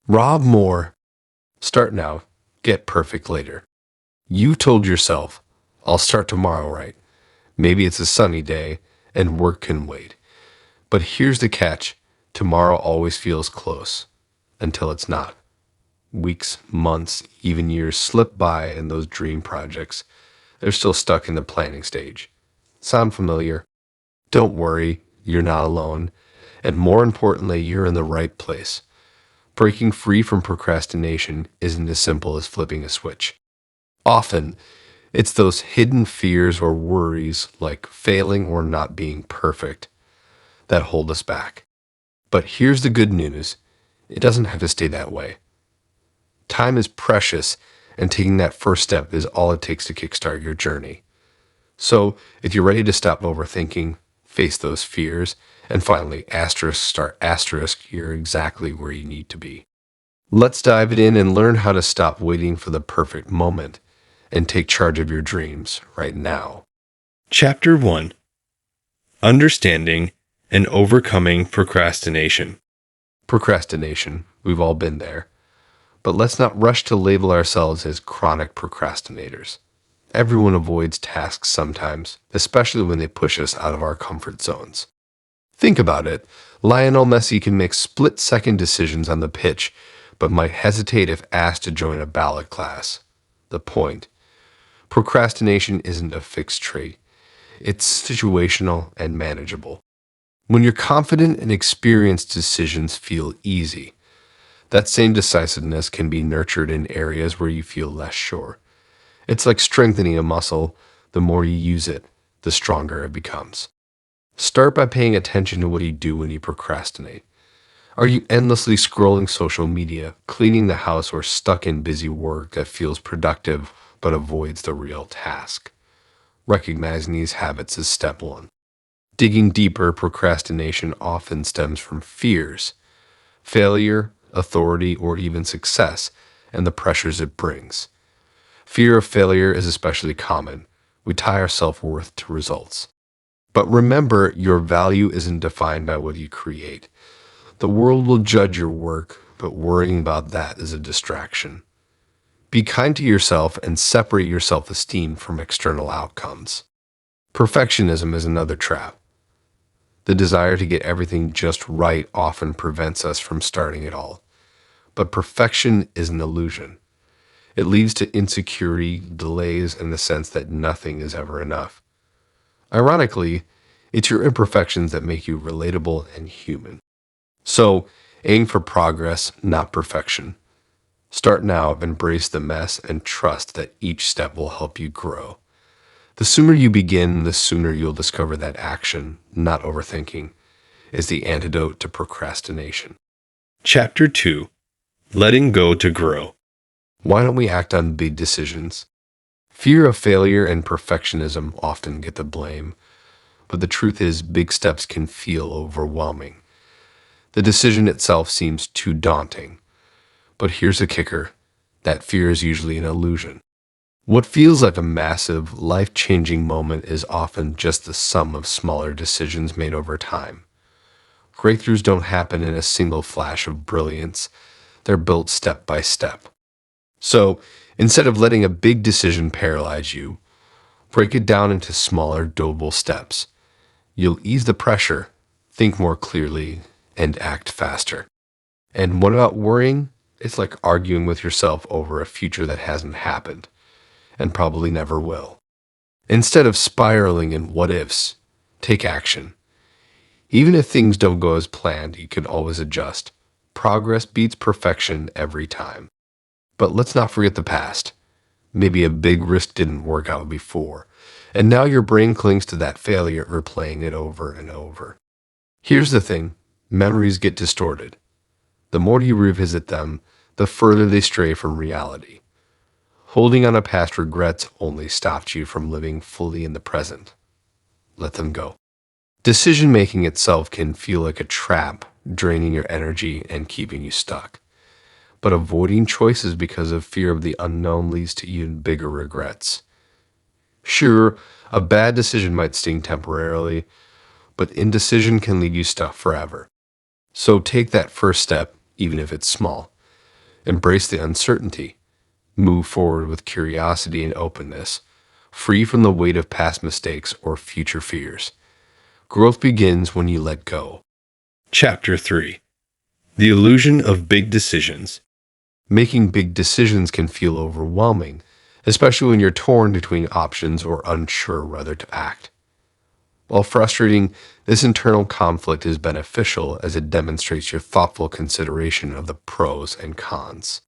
Rob Moore. Start now, get perfect later. You told yourself, I'll start tomorrow, right? Maybe it's a sunny day and work can wait. But here's the catch, tomorrow always feels close until it's not. Weeks, months, even years slip by and those dream projects, they're still stuck in the planning stage. Sound familiar? Don't worry, you're not alone. And more importantly, you're in the right place. Breaking free from procrastination isn't as simple as flipping a switch. Often, it's those hidden fears or worries, like failing or not being perfect, that hold us back. But here's the good news, it doesn't have to stay that way. Time is precious, and taking that first step is all it takes to kickstart your journey. So, if you're ready to stop overthinking, face those fears, and finally, start asterisk, you're exactly where you need to be. Let's dive it in and learn how to stop waiting for the perfect moment and take charge of your dreams right now. Chapter 1: Understanding and Overcoming Procrastination. Procrastination, we've all been there. But let's not rush to label ourselves as chronic procrastinators. Everyone avoids tasks sometimes, especially when they push us out of our comfort zones. Think about it. Lionel Messi can make split-second decisions on the pitch, but might hesitate if asked to join a ballet class. The point: procrastination isn't a fixed trait. It's situational and manageable. When you're confident and experienced, decisions feel easy. That same decisiveness can be nurtured in areas where you feel less sure. It's like strengthening a muscle. The more you use it, the stronger it becomes. Start by paying attention to what you do when you procrastinate. Are you endlessly scrolling social media, cleaning the house, or stuck in busy work that feels productive but avoids the real task? Recognizing these habits is step one. Digging deeper, procrastination often stems from fears, failure, authority, or even success, and the pressures it brings. Fear of failure is especially common. We tie our self-worth to results. But remember, your value isn't defined by what you create. The world will judge your work, but worrying about that is a distraction. Be kind to yourself and separate your self-esteem from external outcomes. Perfectionism is another trap. The desire to get everything just right often prevents us from starting it all. But perfection is an illusion. It leads to insecurity, delays, and the sense that nothing is ever enough. Ironically, it's your imperfections that make you relatable and human. So, aim for progress, not perfection. Start now, embrace the mess, and trust that each step will help you grow. The sooner you begin, the sooner you'll discover that action, not overthinking, is the antidote to procrastination. Chapter 2: Letting Go to Grow. Why don't we act on big decisions? Fear of failure and perfectionism often get the blame, but the truth is big steps can feel overwhelming. The decision itself seems too daunting. But here's the kicker: that fear is usually an illusion. What feels like a massive, life-changing moment is often just the sum of smaller decisions made over time. Breakthroughs don't happen in a single flash of brilliance. They're built step by step. So, instead of letting a big decision paralyze you, break it down into smaller, doable steps. You'll ease the pressure, think more clearly, and act faster. And what about worrying? It's like arguing with yourself over a future that hasn't happened, and probably never will. Instead of spiraling in what-ifs, take action. Even if things don't go as planned, you can always adjust. Progress beats perfection every time. But let's not forget the past. Maybe a big risk didn't work out before, and now your brain clings to that failure, replaying it over and over. Here's the thing: memories get distorted. The more you revisit them, the further they stray from reality. Holding on to past regrets only stopped you from living fully in the present. Let them go. Decision-making itself can feel like a trap, draining your energy and keeping you stuck. But avoiding choices because of fear of the unknown leads to even bigger regrets. Sure, a bad decision might sting temporarily, but indecision can leave you stuck forever. So take that first step, even if it's small. Embrace the uncertainty. Move forward with curiosity and openness, free from the weight of past mistakes or future fears. Growth begins when you let go. Chapter 3. The illusion of big decisions. Making big decisions can feel overwhelming, especially when you're torn between options or unsure whether to act. While frustrating, this internal conflict is beneficial as it demonstrates your thoughtful consideration of the pros and cons.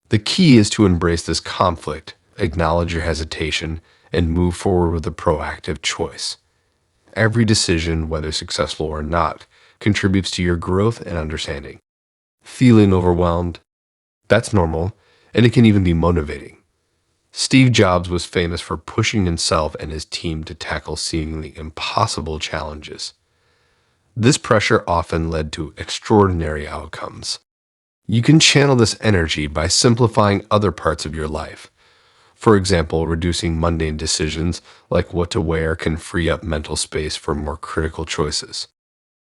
The key is to embrace this conflict, acknowledge your hesitation, and move forward with a proactive choice. Every decision, whether successful or not, contributes to your growth and understanding. Feeling overwhelmed? That's normal, and it can even be motivating. Steve Jobs was famous for pushing himself and his team to tackle seemingly impossible challenges. This pressure often led to extraordinary outcomes. You can channel this energy by simplifying other parts of your life. For example, reducing mundane decisions like what to wear can free up mental space for more critical choices.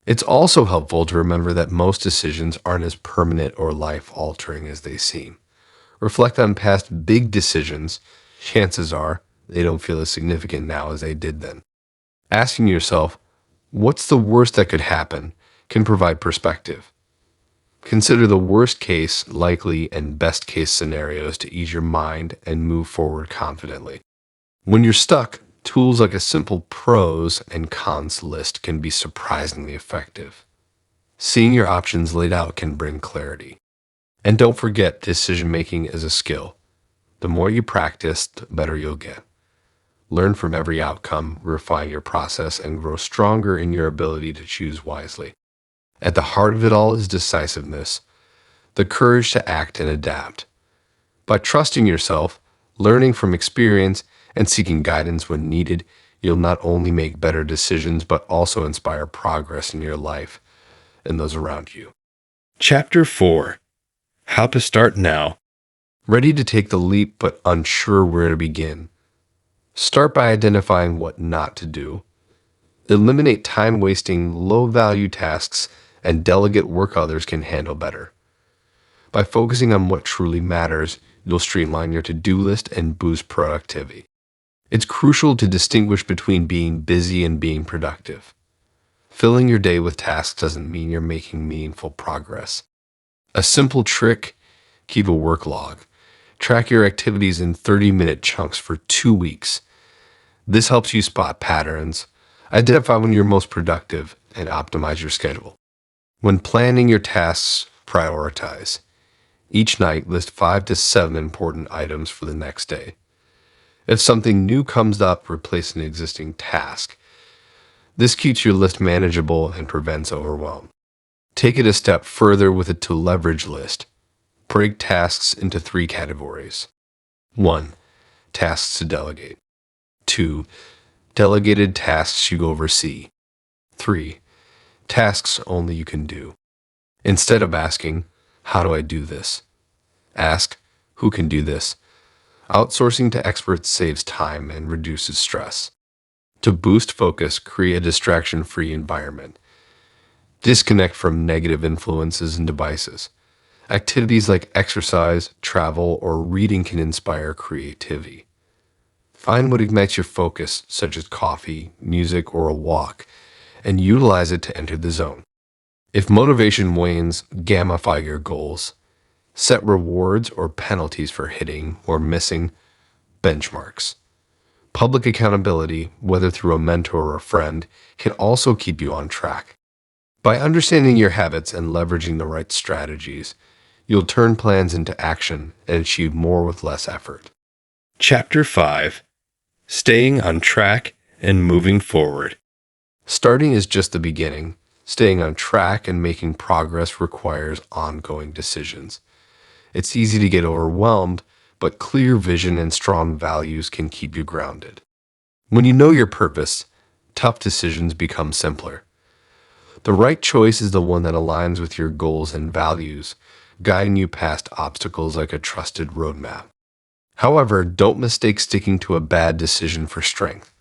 It's also helpful to remember that most decisions aren't as permanent or life-altering as they seem. Reflect on past big decisions. Chances are they don't feel as significant now as they did then. Asking yourself, what's the worst that could happen, can provide perspective. Consider the worst case, likely, and best case scenarios to ease your mind and move forward confidently. When you're stuck, tools like a simple pros and cons list can be surprisingly effective. Seeing your options laid out can bring clarity. And don't forget, decision making is a skill. The more you practice, the better you'll get. Learn from every outcome, refine your process, and grow stronger in your ability to choose wisely. At the heart of it all is decisiveness, the courage to act and adapt. By trusting yourself, learning from experience, and seeking guidance when needed, you'll not only make better decisions, but also inspire progress in your life and those around you. Chapter 4. How to start now. Ready to take the leap, but unsure where to begin? Start by identifying what not to do. Eliminate time-wasting, low-value tasks and delegate work others can handle better. By focusing on what truly matters, you'll streamline your to-do list and boost productivity. It's crucial to distinguish between being busy and being productive. Filling your day with tasks doesn't mean you're making meaningful progress. A simple trick: keep a work log. Track your activities in 30-minute chunks for 2 weeks. This helps you spot patterns, identify when you're most productive, and optimize your schedule. When planning your tasks, prioritize. Each night, list 5 to 7 important items for the next day. If something new comes up, replace an existing task. This keeps your list manageable and prevents overwhelm. Take it a step further with a to-leverage list. Break tasks into 3 categories. 1. Tasks to delegate. 2. Delegated tasks you oversee. 3. Tasks only you can do. Instead of asking, how do I do this? Ask, who can do this? Outsourcing to experts saves time and reduces stress. To boost focus, create a distraction-free environment. Disconnect from negative influences and devices. Activities like exercise, travel, or reading can inspire creativity. Find what ignites your focus, such as coffee, music, or a walk, and utilize it to enter the zone. If motivation wanes, gamify your goals. Set rewards or penalties for hitting or missing benchmarks. Public accountability, whether through a mentor or a friend, can also keep you on track. By understanding your habits and leveraging the right strategies, you'll turn plans into action and achieve more with less effort. Chapter 5. Staying on track and moving forward. Starting is just the beginning. Staying on track and making progress requires ongoing decisions. It's easy to get overwhelmed, but clear vision and strong values can keep you grounded. When you know your purpose, tough decisions become simpler. The right choice is the one that aligns with your goals and values, guiding you past obstacles like a trusted roadmap. However, don't mistake sticking to a bad decision for strength.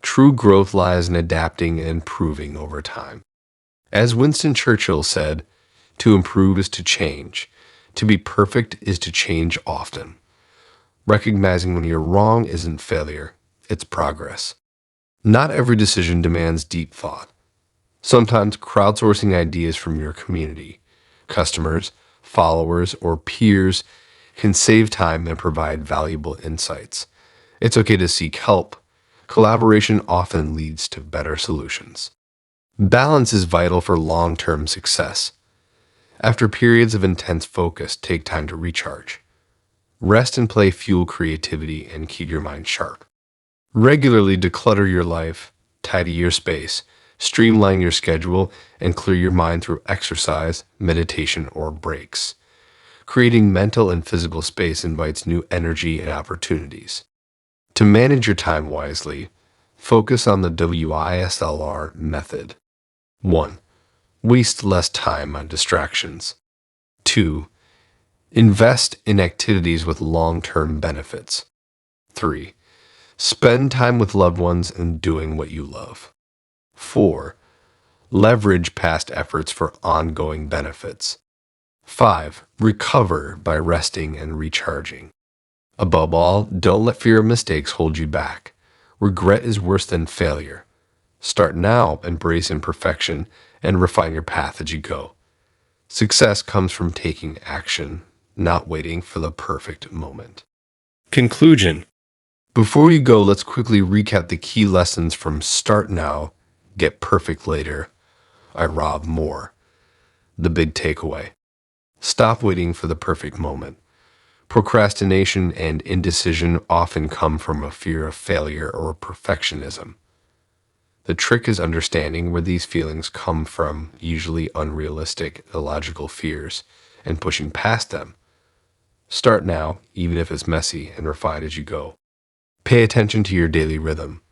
True growth lies in adapting and improving over time. As Winston Churchill said, to improve is to change. To be perfect is to change often. Recognizing when you're wrong isn't failure, it's progress. Not every decision demands deep thought. Sometimes crowdsourcing ideas from your community, customers, followers, or peers can save time and provide valuable insights. It's okay to seek help. Collaboration often leads to better solutions. Balance is vital for long-term success. After periods of intense focus, take time to recharge. Rest and play fuel creativity and keep your mind sharp. Regularly declutter your life, tidy your space, streamline your schedule, and clear your mind through exercise, meditation, or breaks. Creating mental and physical space invites new energy and opportunities. To manage your time wisely, focus on the WISLR method. 1. Waste less time on distractions. 2. Invest in activities with long-term benefits. 3. Spend time with loved ones and doing what you love. 4. Leverage past efforts for ongoing benefits. 5. Recover by resting and recharging. Above all, don't let fear of mistakes hold you back. Regret is worse than failure. Start now, embrace imperfection, and refine your path as you go. Success comes from taking action, not waiting for the perfect moment. Conclusion. Before we go, let's quickly recap the key lessons from Start Now, Get Perfect Later, I Rob More. The big takeaway. Stop waiting for the perfect moment. Procrastination and indecision often come from a fear of failure or perfectionism. The trick is understanding where these feelings come from, usually unrealistic, illogical fears, and pushing past them. Start now, even if it's messy, and refine as you go. Pay attention to your daily rhythm.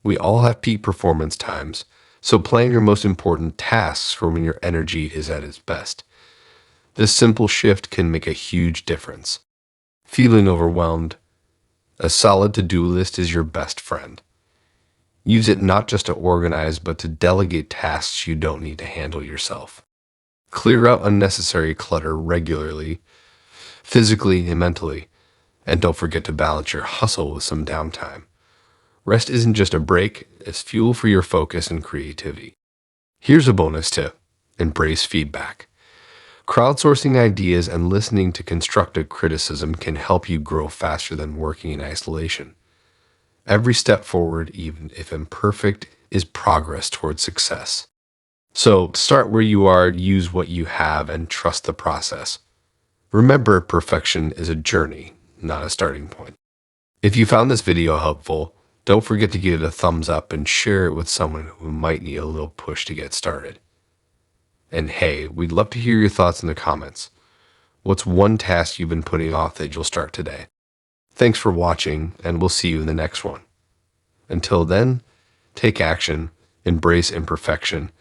We all have peak performance times, so plan your most important tasks for when your energy is at its best. This simple shift can make a huge difference. Feeling overwhelmed? A solid to-do list is your best friend. Use it not just to organize, but to delegate tasks you don't need to handle yourself. Clear out unnecessary clutter regularly, physically and mentally, and don't forget to balance your hustle with some downtime. Rest isn't just a break, it's fuel for your focus and creativity. Here's a bonus tip. Embrace feedback. Crowdsourcing ideas and listening to constructive criticism can help you grow faster than working in isolation. Every step forward, even if imperfect, is progress towards success. So start where you are, use what you have, and trust the process. Remember, perfection is a journey, not a starting point. If you found this video helpful, don't forget to give it a thumbs up and share it with someone who might need a little push to get started. And hey, we'd love to hear your thoughts in the comments. What's one task you've been putting off that you'll start today? Thanks for watching, and we'll see you in the next one. Until then, take action, embrace imperfection,